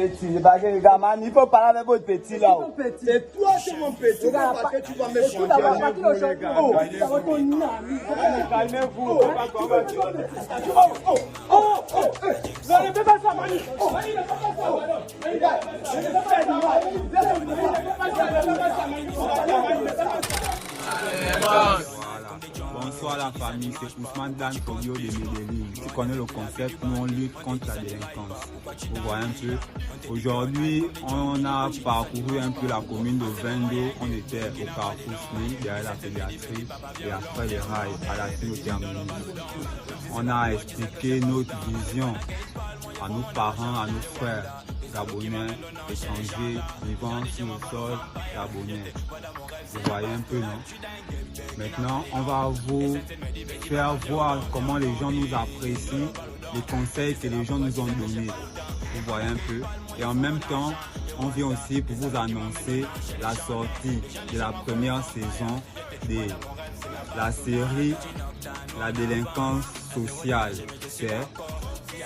petit. Parce que regarde, man, il faut parler avec votre petit là. C'est toi, c'est mon petit. Parce que tu vas me changer. Calmez-vous. Bonsoir la famille, c'est Ousmane Dan Folio de Medellin. Tu connais le concept, nous on lutte contre la délinquance. Vous voyez un peu. Aujourd'hui, on a parcouru un peu la commune de Vendo. On était au Carrefour Smith, derrière la pédiatrie et après les rails à la cynothermie. On a expliqué notre vision à nos parents, à nos frères gabonais, étrangers, vivant sur le sol gabonais. Vous voyez un peu, non? Maintenant, on va vous faire voir comment les gens nous apprécient, les conseils que les gens nous ont donnés. Vous voyez un peu. Et en même temps, on vient aussi pour vous annoncer la sortie de la première saison de la série La délinquance sociale. C'est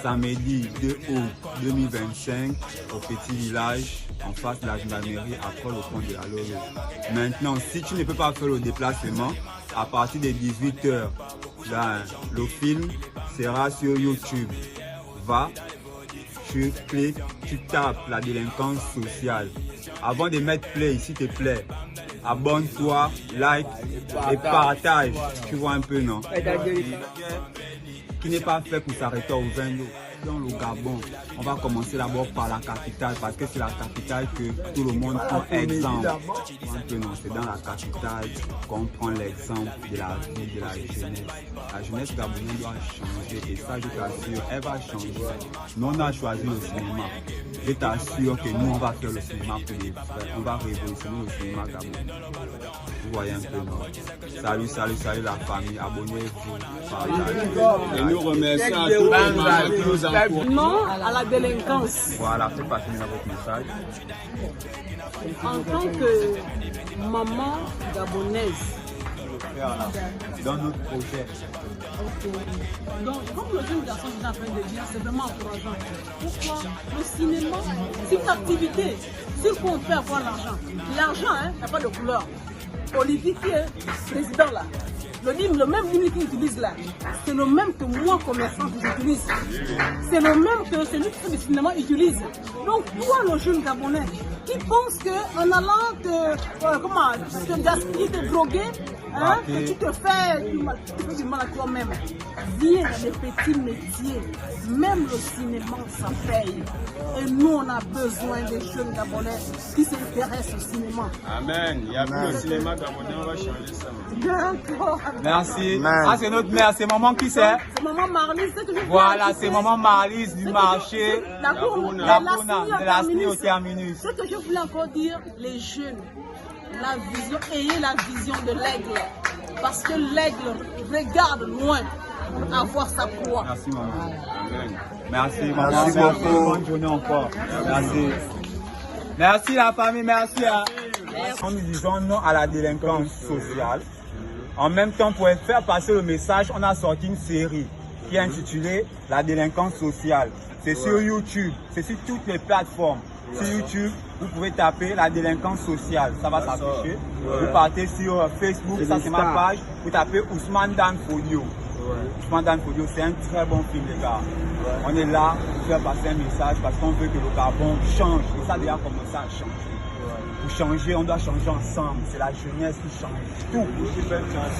samedi 2 août 2025 au Petit Village, en face de la gendarmerie, après le pont de la Loro. Maintenant, si tu ne peux pas faire le déplacement, à partir de 18 h, le film sera sur YouTube. Va, tu cliques, tu tapes la délinquance sociale. Avant de mettre play, s'il te plaît, abonne-toi, like et partage. Tu vois un peu, non? Qui n'est pas fait pour s'arrêter au Vendo. Dans le Gabon, on va commencer d'abord par la capitale parce que c'est la capitale que tout le monde prend exemple. C'est dans la capitale qu'on prend l'exemple de la vie de la jeunesse. La jeunesse gabonaise doit changer et ça, je t'assure, elle va changer. Nous, on a choisi le cinéma. Je t'assure que nous, on va faire le cinéma pour les frères. On va révolutionner le cinéma gabonais. Vous voyez un peu, non? Salut, salut, salut la famille. Abonnez-vous. Et nous remercions à tous les gens qui nous encouragent. Non à la délinquance. Voilà, c'est pas fini votre message. En tant que maman gabonaise. Dans notre projet. Donc, comme le jeune garçon est en train de dire, c'est vraiment encourageant. Pourquoi le cinéma, c'est une activité sur quoi on peut avoir l'argent. L'argent, il n'y a pas de couleur. Olivier qui est président là, le même livre qu'il utilise là, c'est le même que moi, commerçant, que j'utilise. C'est le même que celui qui fait du cinéma utilise. Donc, toi, le jeune Gabonais, qui pense qu'en allant te gaspiller, te droguer, hein, que tu te fais du mal à toi-même. Viens dans les petits métiers. Même le cinéma, ça paye. Et nous, on a besoin des jeunes Gabonais qui s'intéressent au cinéma. Amen. Il y a plus le cinéma gabonais, on va changer ça. D'accord. Merci. Ah, c'est notre mère, c'est maman qui c'est? C'est maman Marlise. Voilà, c'est maman Marlise du marché. La Puna, de la SNI au terminus. Ce que je voulais encore dire, les jeunes, la vision, ayez la vision de l'aigle. Parce que l'aigle regarde loin pour avoir sa proie. Merci maman. Amen. Merci maman. Merci beaucoup. Bonne journée encore. Merci. Merci la famille, merci. Nous disons non à la délinquance sociale. En même temps, pour faire passer le message, on a sorti une série qui est intitulée La délinquance sociale. C'est sur YouTube, c'est sur toutes les plateformes. Sur YouTube, vous pouvez taper La délinquance sociale, ça va s'afficher. Vous partez sur Facebook, ça c'est ma page, vous tapez Ousmane Dan Folio. Ousmane Dan Folio, c'est un très bon film les gars. On est là pour faire passer un message parce qu'on veut que le Gabon change. Et ça a déjà commencé à changer. Pour changer, on doit changer ensemble. C'est la jeunesse qui change tout.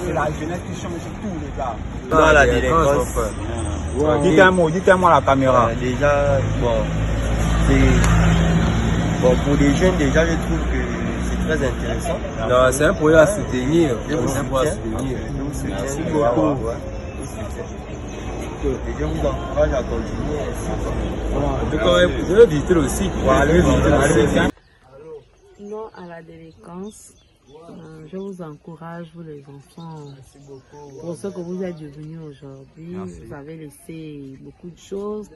C'est la jeunesse qui change tout, les gars. Non, la délinquance. Dites un mot à la caméra. Déjà, pour les jeunes, déjà, je trouve que c'est très intéressant. Non, c'est un projet à soutenir. Je vous soutiens. Merci beaucoup. Et je vous encourage à continuer. En tout cas, je vais visiter le site. Non à la délinquance. Je vous encourage, vous les enfants, pour ce que vous êtes devenus aujourd'hui. Vous avez laissé beaucoup de choses,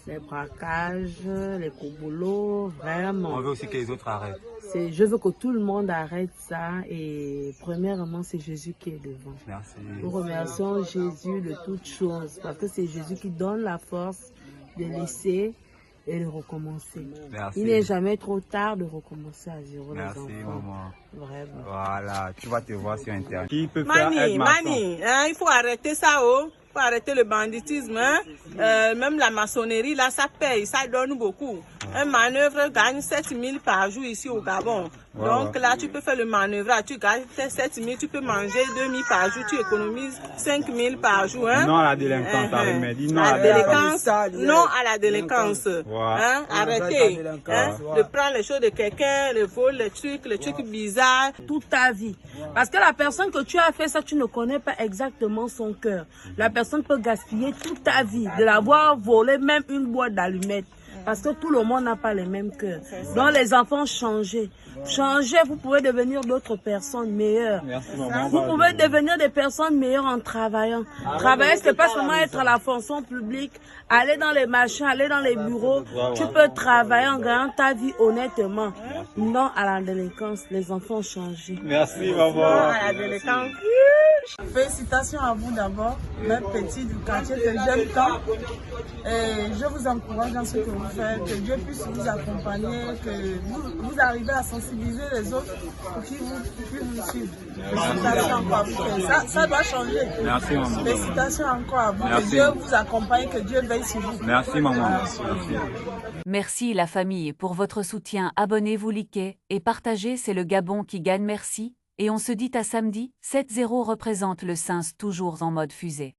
les braquages, les cobolos, vraiment. On veut aussi que les autres arrêtent. Je veux que tout le monde arrête ça et premièrement, c'est Jésus qui est devant. Merci. Nous remercions Jésus de toutes choses parce que c'est Jésus qui donne la force de laisser et de recommencer. Merci. Il n'est jamais trop tard de recommencer à zéro, les Merci, enfants. maman. Vraiment. Voilà, tu vas te voir sur Internet. Qui peut faire Mani, aide-maçon? Mani, hein, il faut arrêter ça, oh. Il faut arrêter le banditisme. Hein. Même la maçonnerie, là, ça paye, ça donne beaucoup. Un manœuvre gagne 7 000 par jour ici au Gabon. Ouais, Donc ouais. là, tu peux faire le manœuvre, tu gagnes tes 7 000, tu peux manger 2 000 par jour, tu économises 5 000 par jour. Hein. Non à la délinquance, avec mes dit non à La la délinquance. délinquance, non à la délinquance. Hein? Arrêtez hein, de prendre les choses de quelqu'un, le vol, les trucs bizarres. Toute ta vie. Parce que la personne que tu as fait ça, tu ne connais pas exactement son cœur. La personne peut gaspiller toute ta vie, de l'avoir volé même une boîte d'allumettes. Parce que tout le monde n'a pas les mêmes cœurs. Donc les enfants, changez. Changez, vous pouvez devenir d'autres personnes meilleures. Merci, maman. Vous pouvez devenir des personnes meilleures en travaillant. Travailler, c'est pas seulement être à la fonction publique, aller dans les marchés, aller dans les bureaux. Tu peux travailler en gagnant ta vie honnêtement. Non à la délinquance, les enfants, changez. Merci, Non maman. à la délinquance. Félicitations à vous d'abord, mes petits du quartier que j'aime tant. Et je vous encourage dans ce que vous faites, que Dieu puisse vous accompagner, que vous arrivez à sensibiliser les autres pour qu'ils vous suivent. Félicitations encore à vous. Ça doit changer. Merci, maman. Félicitations encore à vous. Merci. Que Dieu vous accompagne, que Dieu veille sur vous. Merci, maman. Merci. Merci la famille pour votre soutien. Abonnez-vous, likez et partagez. C'est le Gabon qui gagne. Merci. Et on se dit à samedi. 7-0 représente le Sins toujours en mode fusée.